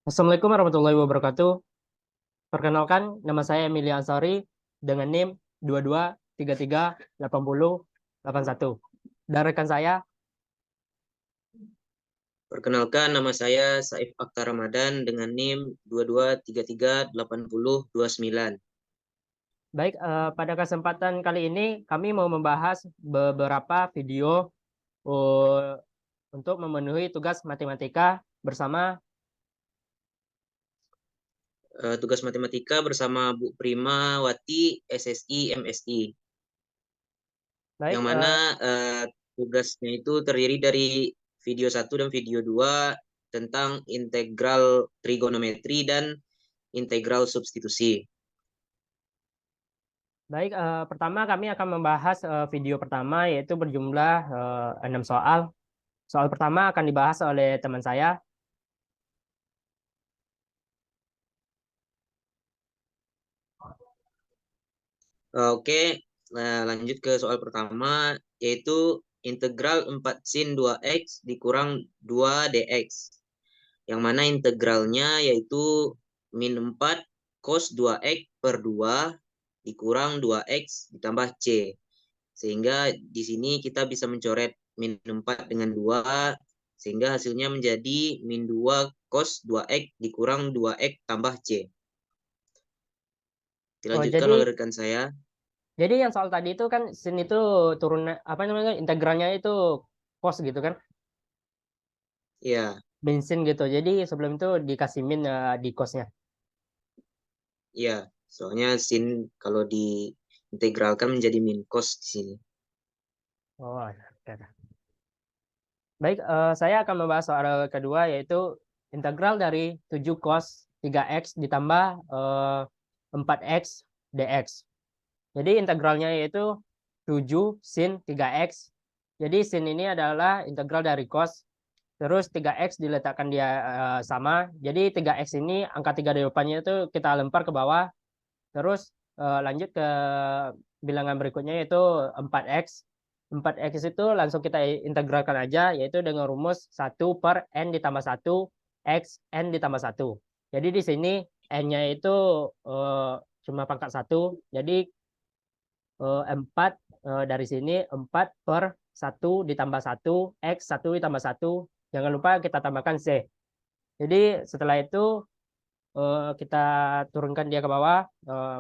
Assalamualaikum warahmatullahi wabarakatuh. Perkenalkan, nama saya Emilia Ansari dengan NIM 22338081. Dan rekan saya, Perkenalkan, nama saya Saif Akhtar Ramadan dengan NIM 22338029. baik, pada kesempatan kali ini kami mau membahas beberapa video untuk memenuhi tugas matematika bersama. Tugas matematika bersama Bu Prima Wati, SSI, MSI. Baik, Yang mana tugasnya itu terdiri dari video 1 dan video 2 tentang integral trigonometri dan integral substitusi. pertama kami akan membahas video pertama yaitu berjumlah 6 soal. Soal pertama akan dibahas oleh teman saya. Oke, nah, lanjut ke soal pertama, yaitu integral 4 sin 2x dikurang 2 dx. Yang mana integralnya yaitu min 4 cos 2x per 2 dikurang 2x ditambah c. Sehingga di sini kita bisa mencoret min 4 dengan 2, sehingga hasilnya menjadi min 2 cos 2x dikurang 2x tambah c. Oh, Dilanjutkan oleh jadi rekan saya. Jadi yang soal tadi itu kan sin itu turun apa namanya integralnya itu cos gitu kan, Ya, bensin gitu. Jadi sebelum itu dikasih min di cosnya. ya, soalnya sin kalau diintegralkan menjadi min cos di sini. Oh, oke. Baik, saya akan membahas soal kedua yaitu integral dari 7 cos 3x ditambah 4x dx. Jadi integralnya yaitu 7 sin 3x. Jadi sin ini adalah integral dari cos. Terus 3x diletakkan dia sama. Jadi 3x ini angka 3 di depannya itu kita lempar ke bawah. Terus lanjut ke bilangan berikutnya yaitu 4x. 4x itu langsung kita integralkan aja yaitu dengan rumus 1/n ditambah 1 x n ditambah 1. Jadi di sini n-nya itu cuma pangkat 1. Jadi 4 dari sini 4 per 1 ditambah 1 x 1 ditambah 1. Jangan lupa kita tambahkan c. Jadi setelah itu kita turunkan dia ke bawah,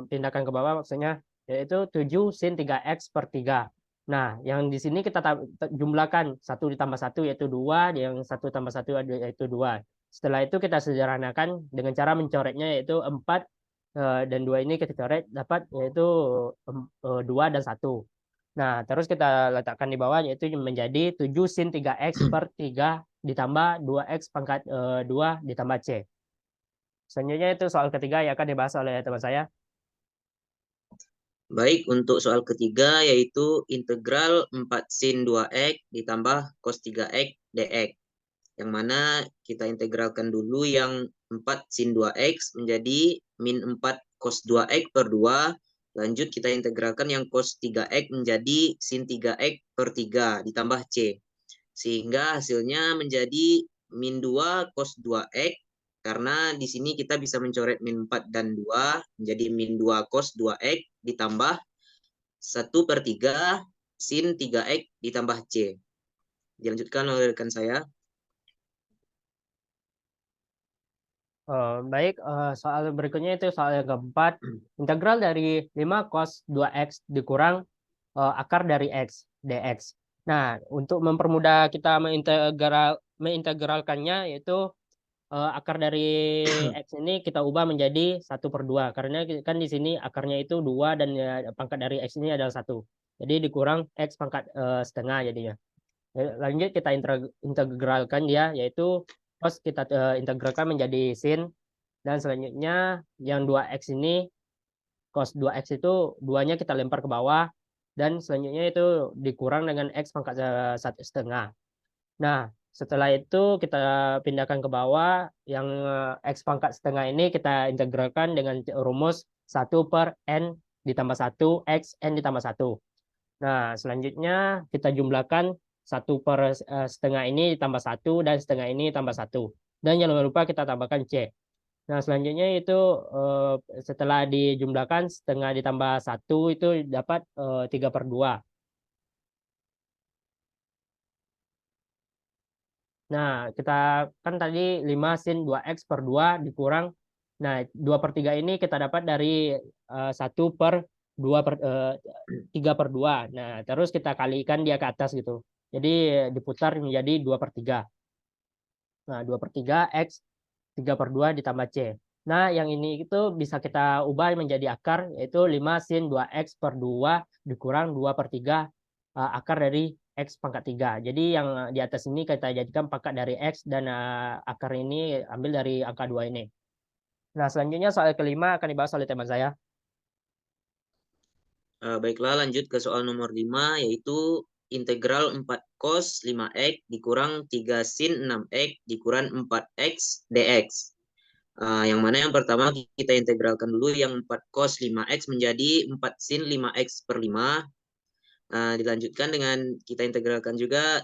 pindahkan ke bawah maksudnya, yaitu 7 sin 3x per 3. Nah, yang di sini kita jumlahkan 1 ditambah 1 yaitu 2, yang 1 tambah 1 yaitu 2. Setelah itu kita sederhanakan dengan cara mencoretnya yaitu 4 dan 2 ini kita coret dapat yaitu 2 dan 1. Nah, terus kita letakkan di bawah yaitu menjadi 7 sin 3x per 3 ditambah 2x pangkat 2 ditambah c. Selanjutnya itu soal ketiga yang akan dibahas oleh teman saya. Baik, untuk soal ketiga yaitu integral 4 sin 2x ditambah cos 3x dx. Yang mana kita integralkan dulu yang 4 sin 2x menjadi min 4 cos 2x per 2. Lanjut kita integralkan yang cos 3x menjadi sin 3x per 3 ditambah c. Sehingga hasilnya menjadi min 2 cos 2x. Karena di sini kita bisa mencoret min 4 dan 2 menjadi min 2 cos 2x ditambah 1/3 sin 3x ditambah c. Dilanjutkan oleh rekan saya. Baik, soal berikutnya itu soal yang keempat. Integral dari 5 cos 2x dikurang akar dari x dx. Nah, untuk mempermudah kita mengintegralkannya yaitu akar dari x ini kita ubah menjadi 1/2 karena kan di sini akarnya itu 2 dan pangkat dari x ini adalah 1. Jadi dikurang x pangkat setengah jadinya. Lanjut kita integralkan dia yaitu cos kita integralkan menjadi sin dan selanjutnya yang 2x ini cos 2x itu duanya kita lempar ke bawah dan selanjutnya itu dikurang dengan x pangkat 1/2. Nah, setelah itu kita pindahkan ke bawah yang x pangkat setengah ini kita integralkan dengan rumus 1/n ditambah 1 x n ditambah 1. Nah, selanjutnya kita jumlahkan 1/setengah ini ditambah 1 dan setengah ini tambah 1. Dan jangan lupa kita tambahkan C. Nah, selanjutnya itu setelah dijumlahkan setengah ditambah 1 itu dapat 3/2. Nah, kita kan tadi 5 sin 2x per 2 dikurang. Nah, 2/3 ini kita dapat dari 1 per 2 per 3/2. Nah, terus kita kalikan dia ke atas gitu. Jadi diputar menjadi 2/3. Nah, 2/3 X 3/2 ditambah C. Nah, yang ini itu bisa kita ubah menjadi akar, yaitu 5 sin 2x per 2 dikurang 2/3 akar dari X pangkat 3. Jadi yang di atas ini kita jadikan pangkat dari X dan akar ini ambil dari angka 2 ini. Nah, selanjutnya soal kelima akan dibahas oleh teman saya. Baiklah, lanjut ke soal nomor 5, yaitu integral 4 cos 5x dikurang 3 sin 6x dikurang 4x dx. Yang mana yang pertama kita integralkan dulu yang 4 cos 5x menjadi 4 sin 5x per 5. Dilanjutkan dengan kita integralkan juga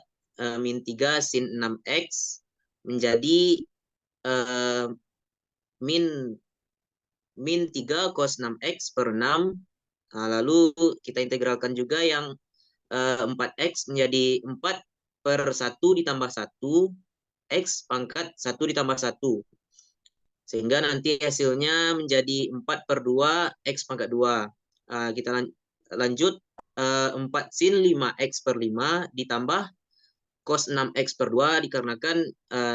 min 3 sin 6x menjadi uh, min min 3 cos 6x per 6. Lalu kita integralkan juga yang 4x menjadi 4 per 1 ditambah 1 x pangkat 1 ditambah 1. Sehingga nanti hasilnya menjadi 4/2 x pangkat 2. Kita lanjut 4 sin 5x per 5 ditambah cos 6x per 2 dikarenakan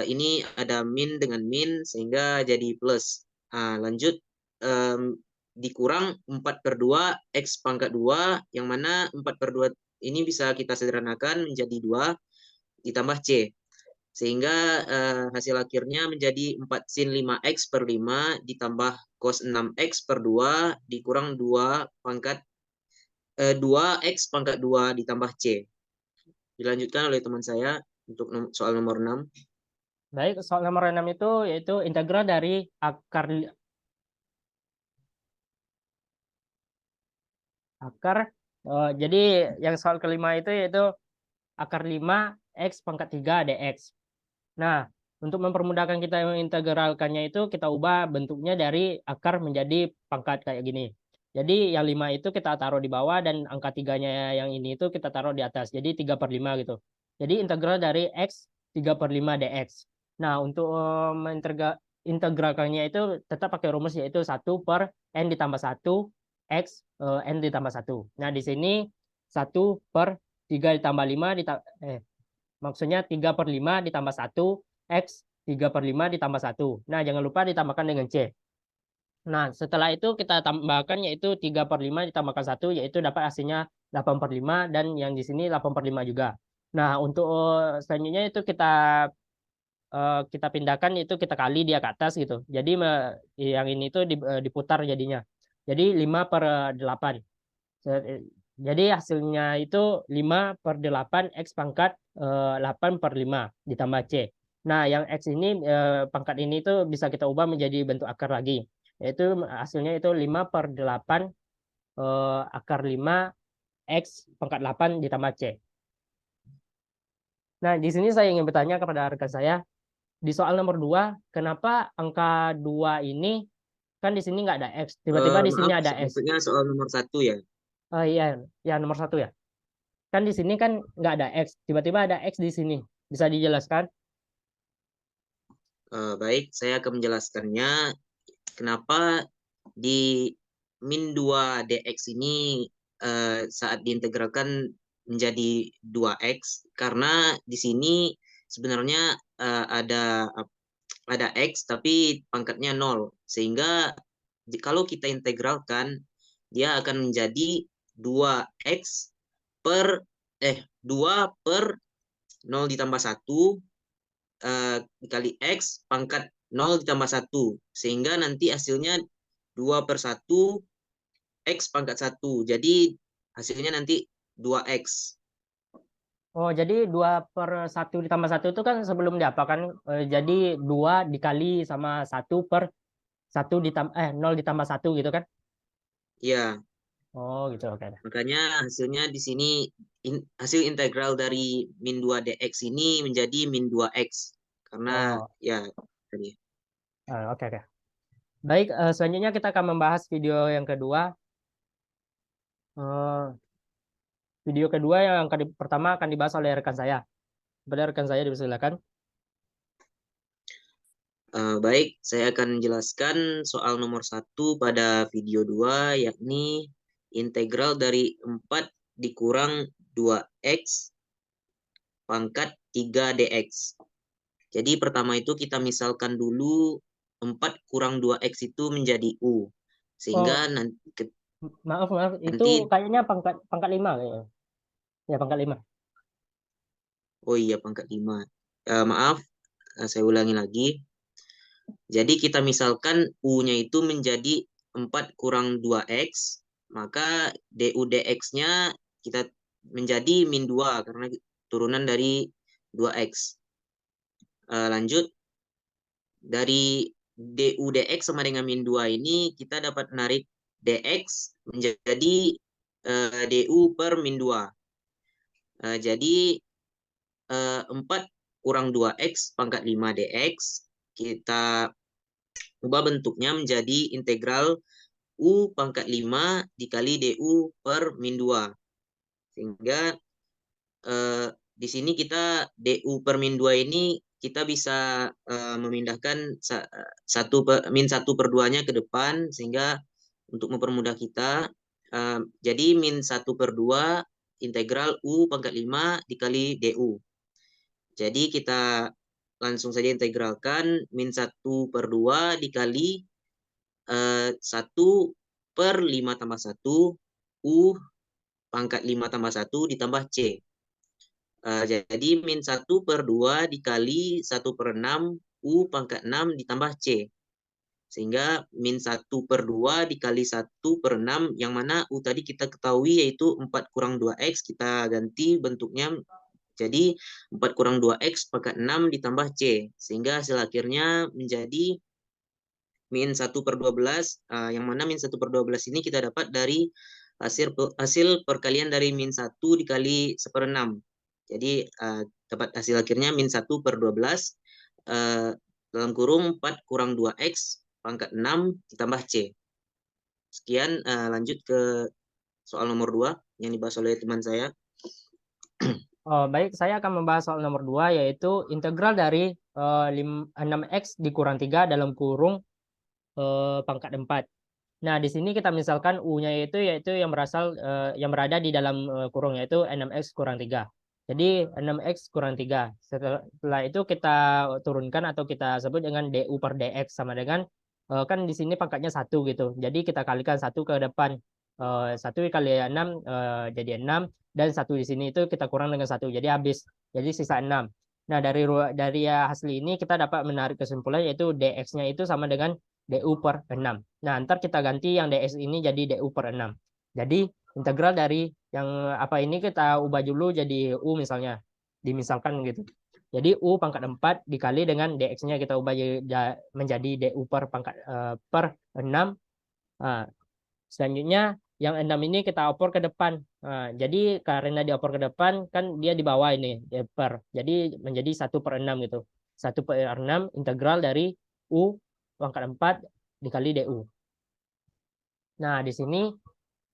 ini ada min dengan min sehingga jadi plus. Lanjut dikurang 4/2 x pangkat 2 yang mana 4/2 ini bisa kita sederhanakan menjadi 2 ditambah C. Sehingga hasil akhirnya menjadi 4 sin 5x per 5 ditambah cos 6x per 2 dikurang 2 pangkat 2x pangkat 2 ditambah C. Dilanjutkan oleh teman saya untuk soal nomor 6. Baik, soal nomor 6 itu yaitu integral dari akar jadi yang soal kelima itu yaitu akar 5 X pangkat 3 dx. Nah, untuk mempermudahkan kita mengintegralkannya itu kita ubah bentuknya dari akar menjadi pangkat kayak gini. Jadi yang 5 itu kita taruh di bawah dan angka 3-nya yang ini itu kita taruh di atas. Jadi 3/5 gitu. Jadi integral dari X 3/5 dx. Nah, untuk integralkannya itu tetap pakai rumus yaitu 1 per N ditambah 1 X N ditambah 1. Nah, di sini 1 per 3 ditambah 5 maksudnya 3/5 ditambah 1 X 3/5 ditambah 1. Nah, jangan lupa ditambahkan dengan C. Nah, setelah itu kita tambahkan yaitu 3/5 ditambahkan 1 yaitu dapat hasilnya 8/5 dan yang di sini 8/5 juga. Nah, untuk selanjutnya itu kita pindahkan itu kita kali dia ke atas gitu. Jadi yang ini itu diputar jadinya. Jadi 5/8. Jadi hasilnya itu 5/8 X pangkat 8/5 ditambah C. Nah, yang X ini pangkat ini itu bisa kita ubah menjadi bentuk akar lagi. Yaitu hasilnya itu 5/8 akar 5 X pangkat 8 ditambah C. Nah, di sini saya ingin bertanya kepada rekan saya, di soal nomor 2, kenapa angka 2 ini kan di sini nggak ada X, tiba-tiba di sini Maaf, ada X. maksudnya soal nomor 1 ya. Oh iya, ya nomor 1 ya. Kan di sini kan nggak ada X, tiba-tiba ada X di sini. Bisa dijelaskan? Baik, saya akan menjelaskannya kenapa di min 2 dx ini saat diintegralkan menjadi 2x karena di sini sebenarnya ada x tapi pangkatnya 0 sehingga kalau kita integralkan dia akan menjadi 2x per 2 per 0 ditambah 1 dikali x pangkat 0 ditambah 1 sehingga nanti hasilnya 2/1 x pangkat 1. Jadi hasilnya nanti 2x. Oh, jadi 2/1 ditambah 1 itu kan sebelum diapakan, jadi 2 dikali sama 1/1 ditambah 0 ditambah 1 gitu kan? Ya, Oh, gitu. Oke. makanya hasilnya di sini hasil integral dari min 2 dx ini menjadi min 2x. Karena Oh, ya tadi. Oke, oke. Baik, selanjutnya kita akan membahas video yang kedua. Eh, Video kedua yang pertama akan dibahas oleh rekan saya. Kepada rekan saya dipersilakan. Baik, saya akan menjelaskan soal nomor 1 pada video 2, yakni integral dari 4 dikurang 2x pangkat 3 dx. Jadi pertama itu kita misalkan dulu 4 kurang 2x itu menjadi u. Sehingga Oh, nanti, maaf, maaf. Itu nanti kayaknya pangkat pangkat 5 kayaknya. Ya, pangkat 5. oh iya pangkat 5. Maaf, saya ulangi lagi. Jadi kita misalkan U-nya itu menjadi 4 kurang 2x, maka du dx-nya kita menjadi min 2 karena turunan dari 2x. Lanjut, dari du dx sama dengan min 2 ini kita dapat menarik dx menjadi du per min 2. Jadi 4 kurang 2x pangkat 5 dx kita ubah bentuknya menjadi integral U pangkat 5 dikali DU per min 2. Sehingga di sini kita DU per min 2 ini kita bisa memindahkan min 1 per 2-nya ke depan. Sehingga untuk mempermudah kita, jadi min 1 per 2 integral U pangkat 5 dikali DU. Jadi kita langsung saja integralkan min 1 per 2 dikali 1 per 5 tambah 1 U pangkat 5 tambah 1 ditambah C. Jadi min 1 per 2 dikali 1 per 6 U pangkat 6 ditambah C. Sehingga min 1 per 2 dikali 1 per 6 yang mana U tadi kita ketahui yaitu 4 kurang 2X. Kita ganti bentuknya jadi 4 kurang 2X pangkat 6 ditambah C. Sehingga hasil akhirnya menjadi min 1 per 12, yang mana min 1 per 12 ini kita dapat dari hasil perkalian dari min 1 dikali 1/6. Jadi dapat hasil akhirnya min 1 per 12 dalam kurung 4 kurang 2x pangkat 6 ditambah C. Sekian, lanjut ke soal nomor 2 yang dibahas oleh teman saya. Oh, baik, saya akan membahas soal nomor 2, yaitu integral dari 6x dikurang 3 dalam kurung pangkat 4. Nah, di sini kita misalkan U-nya yaitu yang yang berada di dalam kurung, yaitu 6x kurang 3. Jadi 6x kurang 3. Setelah itu kita turunkan atau kita sebut dengan du per dx sama dengan kan di sini pangkatnya 1 gitu. Jadi kita kalikan 1 ke depan. 1 kali 6 jadi 6, dan 1 di sini itu kita kurang dengan 1 jadi habis. Jadi sisa 6. Nah, dari hasil ini kita dapat menarik kesimpulan yaitu dx-nya itu sama dengan du per 6. Nah, ntar kita ganti yang ds ini jadi du per 6. Jadi integral dari yang apa ini kita ubah dulu jadi u misalnya. Dimisalkan gitu. Jadi u pangkat 4 dikali dengan dx-nya kita ubah menjadi du per 6. Nah, selanjutnya yang 6 ini kita opor ke depan. Nah, jadi karena diopor ke depan kan dia di bawah ini per. Jadi menjadi 1/6 gitu. 1/6 integral dari u pangkat 4 dikali du. Nah, di sini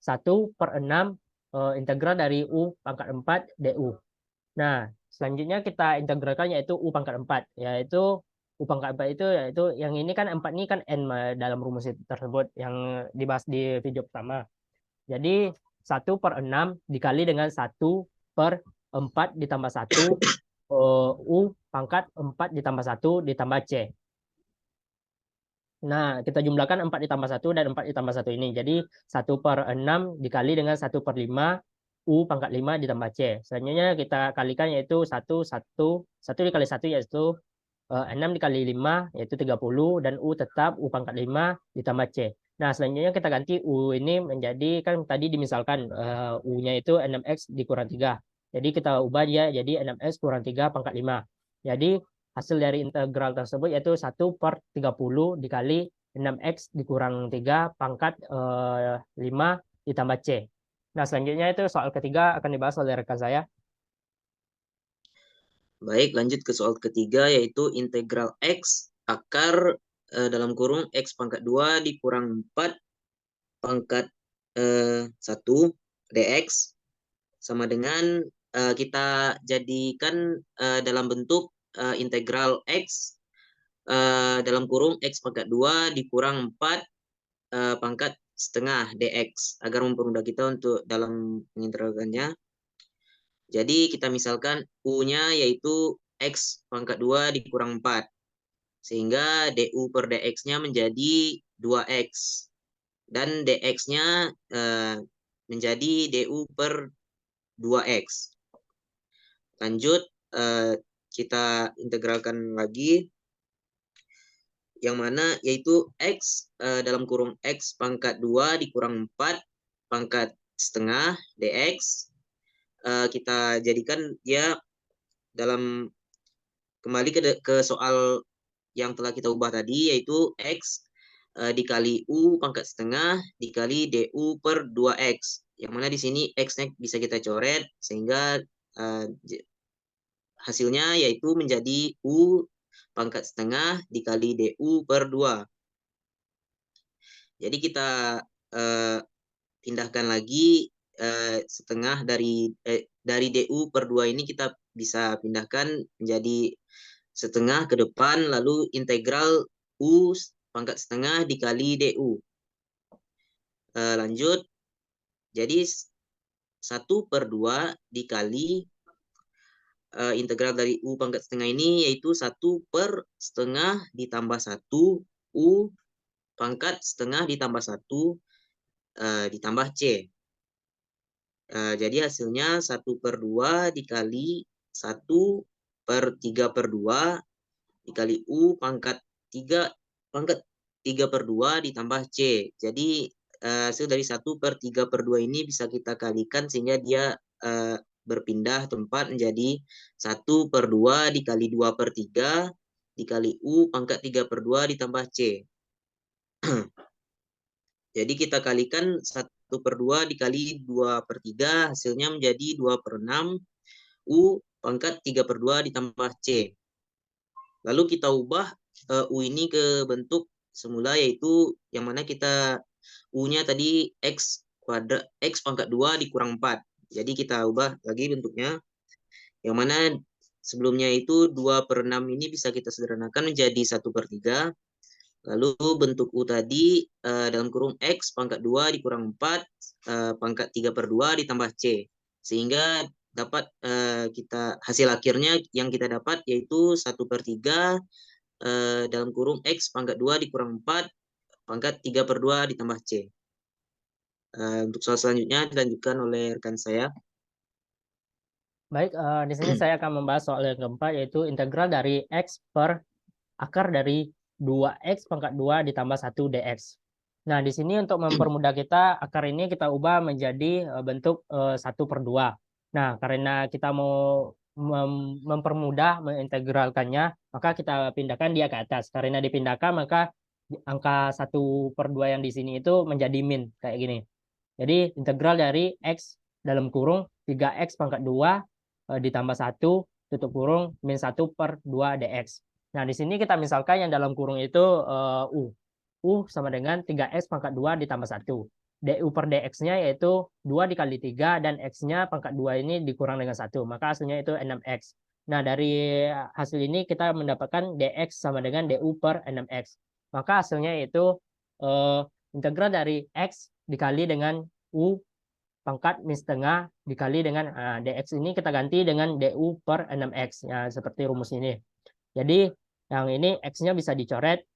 1/6 integral dari u pangkat 4 du. Nah, selanjutnya kita integralkan yaitu u pangkat 4, yaitu u pangkat 4 itu yaitu yang ini kan 4 ini kan n dalam rumus tersebut yang dibahas di video pertama. Jadi 1/6 dikali dengan 1/4 ditambah 1 u pangkat 4 ditambah 1 ditambah c. Nah, kita jumlahkan 4 ditambah 1 dan 4 ditambah 1 ini. Jadi 1/6 dikali dengan 1/5 U pangkat 5 ditambah C. Selanjutnya kita kalikan yaitu 1 dikali 1 yaitu 6 dikali 5 yaitu 30 dan U tetap U pangkat 5 ditambah C. Nah, selanjutnya kita ganti U ini menjadi kan tadi dimisalkan U-nya itu 6X dikurang 3. Jadi kita ubah dia jadi 6X kurang 3 pangkat 5. Jadi hasil dari integral tersebut yaitu 1/30 dikali 6x dikurang 3 pangkat 5 ditambah C. Nah, selanjutnya itu soal ketiga akan dibahas oleh rekan saya. Baik, lanjut ke soal ketiga yaitu integral x akar dalam kurung X pangkat 2 dikurang 4 pangkat 1 dx sama dengan kita jadikan dalam bentuk integral X dalam kurung X pangkat 2 dikurang 4 pangkat setengah dx agar mempermudah kita untuk dalam mengintegralkannya. Jadi kita misalkan U-nya yaitu X pangkat 2 dikurang 4. Sehingga du per dx-nya menjadi 2x. Dan dx-nya menjadi du per 2x. Lanjut, kita integralkan lagi. Yang mana yaitu X dalam kurung X pangkat 2 dikurang 4 pangkat setengah dx. Kita jadikan dia dalam kembali ke soal yang telah kita ubah tadi, yaitu X dikali U pangkat setengah dikali du per 2x. Yang mana di sini X-nya bisa kita coret, sehingga hasilnya yaitu menjadi U pangkat setengah dikali du per 2. Jadi kita pindahkan lagi setengah dari du per 2 ini kita bisa pindahkan menjadi setengah ke depan, lalu integral U pangkat setengah dikali du. Lanjut, jadi 1 per 2 dikali integral dari U pangkat setengah ini, yaitu 1 per setengah ditambah 1 U pangkat setengah ditambah 1 ditambah C. Jadi hasilnya 1 per 2 dikali 1 per 3 per 2 dikali U pangkat 3 per 2 ditambah C. Jadi hasil dari 1 per 3 per 2 ini bisa kita kalikan sehingga dia berpindah tempat menjadi 1 per 2 dikali 2 per 3 dikali U pangkat 3 per 2 ditambah C. Jadi kita kalikan 1 per 2 dikali 2 per 3, hasilnya menjadi 2 per 6, U pangkat 3 per 2 ditambah C. Lalu kita ubah U ini ke bentuk semula, yaitu yang mana kita U-nya tadi X kuadrat, X pangkat 2 dikurang 4. Jadi kita ubah lagi bentuknya, yang mana sebelumnya itu 2 per 6 ini bisa kita sederhanakan menjadi 1 per 3. Lalu bentuk U tadi dalam kurung X pangkat 2 dikurang 4 pangkat 3 per 2 ditambah C. Sehingga dapat kita hasil akhirnya yang kita dapat yaitu 1 per 3 dalam kurung X pangkat 2 dikurang 4 pangkat 3 per 2 ditambah C. Untuk soal selanjutnya dilanjutkan oleh rekan saya. Baik, di sini saya akan membahas soal yang keempat, yaitu integral dari X per akar dari 2X pangkat 2 ditambah 1 dx. Nah, di sini untuk mempermudah kita, akar ini kita ubah menjadi bentuk 1 per 2. Nah, karena kita mau mempermudah mengintegralkannya, maka kita pindahkan dia ke atas. Karena dipindahkan, maka angka 1 per 2 yang di sini itu menjadi min, kayak gini. Jadi, integral dari X dalam kurung 3X pangkat 2 ditambah 1 tutup kurung min 1 per 2 dx. Nah, di sini kita misalkan yang dalam kurung itu U. U sama dengan 3X pangkat 2 ditambah 1. du per dx-nya yaitu 2 dikali 3 dan x-nya pangkat 2 ini dikurang dengan 1. Maka hasilnya itu 6x. Nah, dari hasil ini kita mendapatkan dx sama dengan du per 6x. Maka hasilnya itu integral dari x dikali dengan U pangkat min setengah dikali dengan dx ini kita ganti dengan du per 6x ya, seperti rumus ini. Jadi yang ini x-nya bisa dicoret,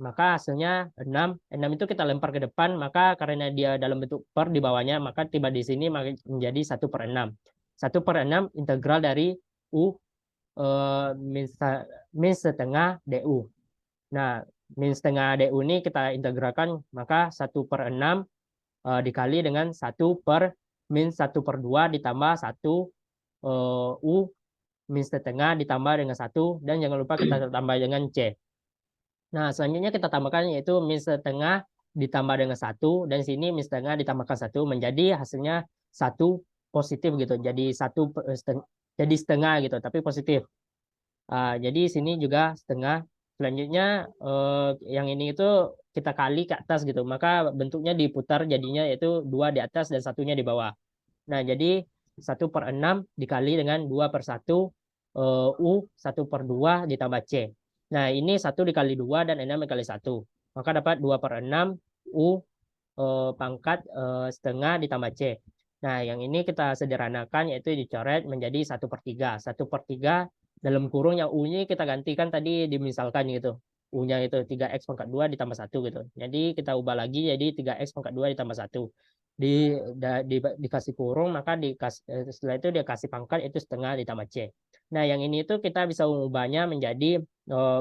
maka hasilnya 6. 6 itu kita lempar ke depan, maka karena dia dalam bentuk per di bawahnya, maka tiba di sini menjadi 1 per 6. 1 per 6 integral dari u min setengah du. Nah, min setengah du ini kita integralkan, maka 1 per 6 dikali dengan 1 per min 1 per 2 ditambah 1 U min setengah ditambah dengan 1, dan jangan lupa kita tambah dengan C. Nah, selanjutnya kita tambahkan yaitu min setengah ditambah dengan 1, dan sini min setengah ditambahkan 1 menjadi hasilnya 1 positif gitu. Jadi jadi setengah gitu, tapi positif. Jadi sini juga setengah Selanjutnya yang ini itu kita kali ke atas gitu. Maka bentuknya diputar jadinya yaitu 2 di atas dan satunya di bawah. Nah, jadi 1/6 dikali dengan 2/1 U 1/2 ditambah C. Nah, ini 1 dikali 2 dan 6 dikali 1. Maka dapat 2/6 U pangkat setengah ditambah C. Nah, yang ini kita sederhanakan yaitu dicoret menjadi 1/3. 1/3 dalam kurung yang U-nya kita gantikan tadi dimisalkan gitu. U-nya itu 3x pangkat 2 ditambah 1 gitu. Jadi kita ubah lagi jadi 3x pangkat 2 ditambah 1. Dikasih kurung maka setelah itu dia kasih pangkat itu setengah ditambah C. Nah, yang ini itu kita bisa mengubahnya menjadi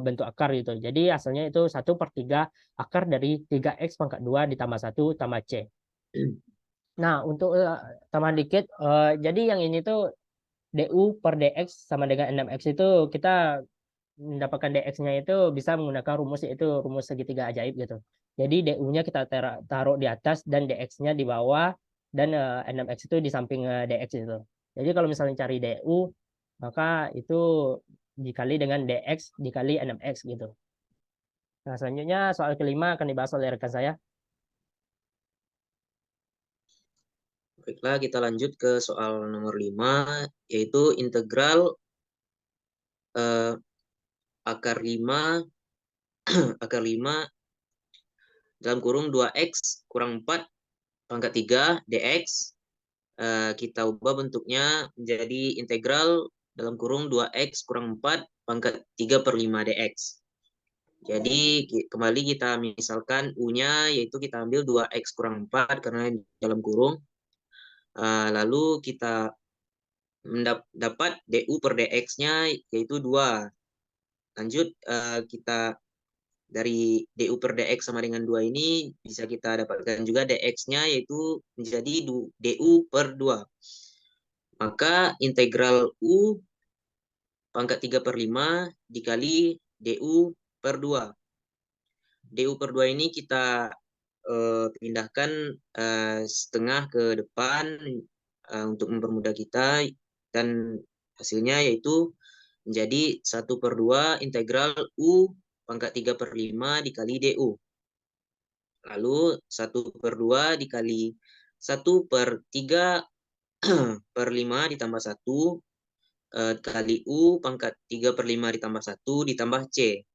bentuk akar gitu. Jadi hasilnya itu 1/3 akar dari 3x pangkat 2 ditambah 1 tambah C. Nah, untuk tambahan dikit, jadi yang ini tuh DU per DX sama dengan 6x itu kita mendapatkan DX-nya itu bisa menggunakan rumus yaitu rumus segitiga ajaib gitu. Jadi DU-nya kita taruh di atas dan DX-nya di bawah dan 6x itu di samping DX itu. Jadi kalau misalnya cari DU maka itu dikali dengan DX dikali 6x gitu. Nah, selanjutnya soal kelima akan dibahas oleh rekan saya. Baiklah, kita lanjut ke soal nomor 5, yaitu integral akar 5 akar 5 dalam kurung 2x kurang 4 pangkat 3 dx. Kita ubah bentuknya menjadi integral dalam kurung 2x kurang 4 pangkat 3/5 dx. Jadi kembali kita misalkan U-nya yaitu kita ambil 2x kurang 4 karena dalam kurung. Lalu kita dapat du per dx-nya yaitu 2. Lanjut kita dari du per dx sama dengan 2 ini bisa kita dapatkan juga dx-nya yaitu menjadi du per 2. Maka integral u pangkat 3/5 dikali du per 2. Du per 2 ini kita pindahkan setengah ke depan untuk mempermudah kita, dan hasilnya yaitu menjadi 1/2 integral u pangkat 3/5 dikali du. Lalu 1/2 dikali 1/3/5 ditambah 1 kali u pangkat 3/5 ditambah 1 ditambah c.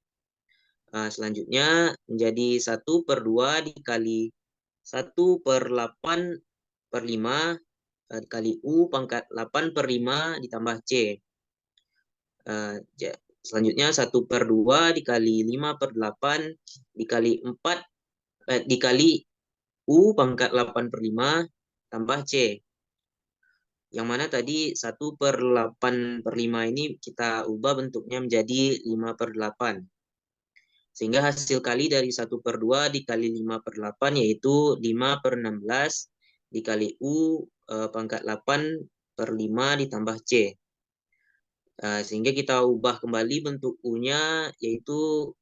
Selanjutnya menjadi 1/2 dikali 1/8/5 kali u pangkat 8/5 ditambah c. Selanjutnya 1/2 dikali 5/8 dikali 4 dikali u pangkat 8/5 tambah c. Yang mana tadi 1/8/5 ini kita ubah bentuknya menjadi 5/8. Sehingga hasil kali dari 1/2 dikali 5/8 yaitu 5/16 dikali u pangkat 8/5 ditambah c. Sehingga kita ubah kembali bentuk u-nya yaitu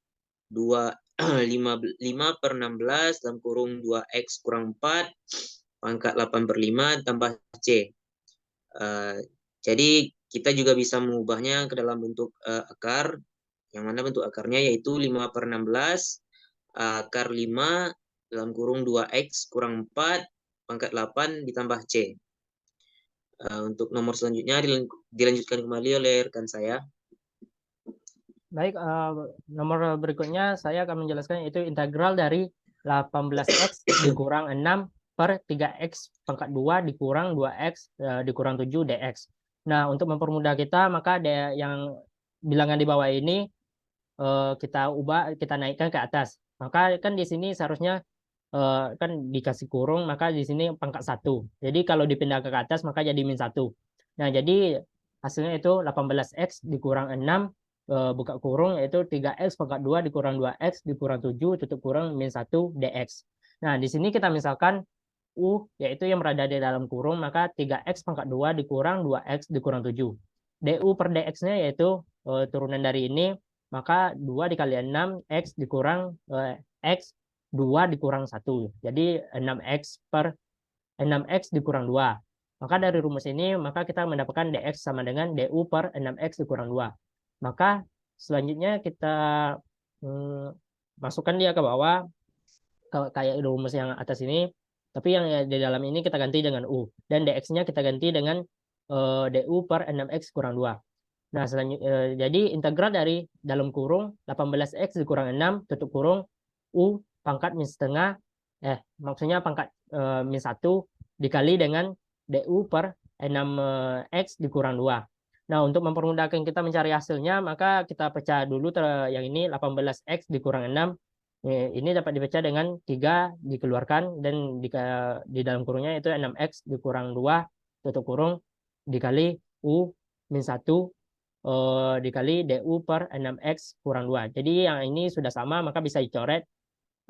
5/16 dalam kurung 2x kurang 4 pangkat 8/5 tambah c. Jadi kita juga bisa mengubahnya ke dalam bentuk akar, yang mana bentuk akarnya yaitu 5/16 akar 5 dalam kurung 2x kurang 4 pangkat 8 ditambah c. Untuk nomor selanjutnya dilanjutkan kembali oleh rekan saya. Baik, nomor berikutnya saya akan menjelaskan yaitu integral dari 18x dikurang 6 per 3x pangkat 2 dikurang 2x dikurang 7 dx. Nah, untuk mempermudah kita maka yang bilangan di bawah ini kita naikkan ke atas. Maka kan di sini seharusnya kan dikasih kurung maka di sini pangkat 1. Jadi kalau dipindah ke atas maka jadi min 1. Nah, jadi hasilnya itu 18x dikurang 6 buka kurung yaitu 3x pangkat 2 dikurang 2x dikurang 7 tutup kurung min 1 dx. Nah, di sini kita misalkan U yaitu yang berada di dalam kurung maka 3x pangkat 2 dikurang 2x dikurang 7. Du per dx-nya yaitu turunan dari ini maka 2 dikali 6 x dikurang x 2 dikurang 1. Jadi 6x dikurang 2. Maka dari rumus ini maka kita mendapatkan dx sama dengan du per 6x dikurang 2. Maka selanjutnya kita masukkan dia ke bawah kayak rumus yang atas ini, tapi yang di dalam ini kita ganti dengan U, dan dx-nya kita ganti dengan du per 6x kurang 2. Nah, selanjutnya, jadi integral dari dalam kurung 18x dikurang 6 tutup kurung U pangkat min setengah, maksudnya pangkat min 1 dikali dengan du per 6x dikurang 2. Nah, untuk mempermudahkan kita mencari hasilnya, maka kita pecah dulu yang ini 18x dikurang 6. Ini dapat dipecah dengan 3 dikeluarkan, dan di dalam kurungnya itu 6x dikurang 2 tutup kurung dikali U min 1 dikali du per 6x kurang 2. Jadi yang ini sudah sama, maka bisa dicoret.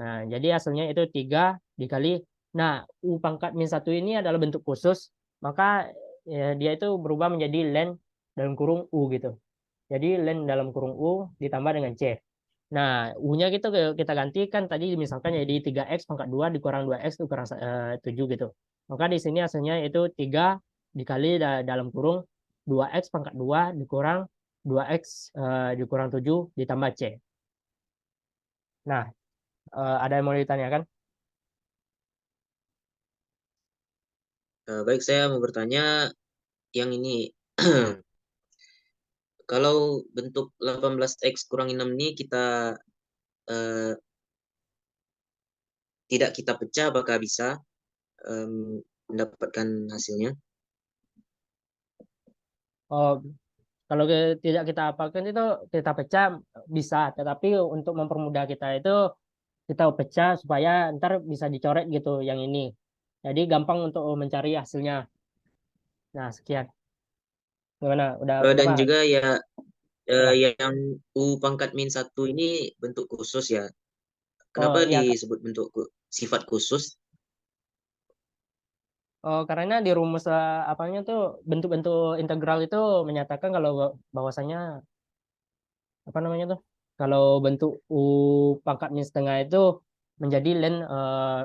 Nah, jadi hasilnya itu 3 dikali. Nah, U pangkat min 1 ini adalah bentuk khusus, maka dia itu berubah menjadi len dalam kurung U gitu. Jadi len dalam kurung U ditambah dengan C. Nah, U-nya gitu kita gantikan tadi misalkan jadi 3x pangkat 2 dikurang 2x dikurang 7 gitu. Maka di sini hasilnya itu 3 dikali dalam kurung 2x pangkat 2 dikurang 2x dikurang 7 ditambah C. Nah, ada yang mau ditanyakan? Baik, saya mau bertanya yang ini. Kalau bentuk 18x kurang 6 ini eh, tidak kita pecah, apakah bisa mendapatkan hasilnya? Oh, kalau tidak kita apakan itu kita pecah bisa, tetapi untuk mempermudah kita itu kita pecah supaya ntar bisa dicoret gitu yang ini. Jadi gampang untuk mencari hasilnya. Nah, sekian. Gimana? Udah Dan paham? juga ya, Apa? yang U pangkat min 1 ini bentuk khusus ya. Kenapa Oh ya, disebut bentuk sifat khusus? oh, karena di rumus apanya tuh bentuk-bentuk integral itu menyatakan kalau bahwasanya apa namanya tuh, kalau bentuk u pangkat min setengah itu menjadi eh,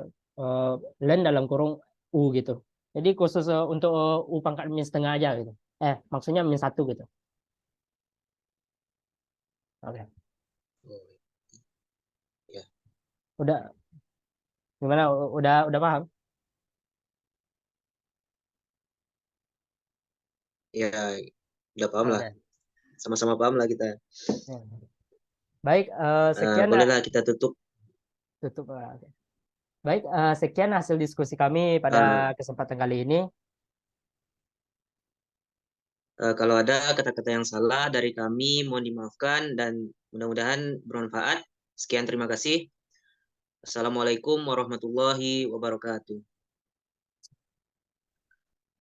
len dalam kurung u gitu. Jadi khusus untuk u pangkat min setengah aja gitu. Maksudnya min satu gitu. Oke. Oh, ya, Udah gimana? Udah paham? ya, udah paham lah. Oke. Sama-sama paham lah kita. Ya. Baik, sekian Bolehlah kita tutup. tutup. Oke. Baik, sekian hasil diskusi kami pada Eh, kesempatan kali ini. Kalau ada kata-kata yang salah dari kami, mohon dimaafkan dan mudah-mudahan bermanfaat. Sekian, terima kasih. Assalamualaikum warahmatullahi wabarakatuh.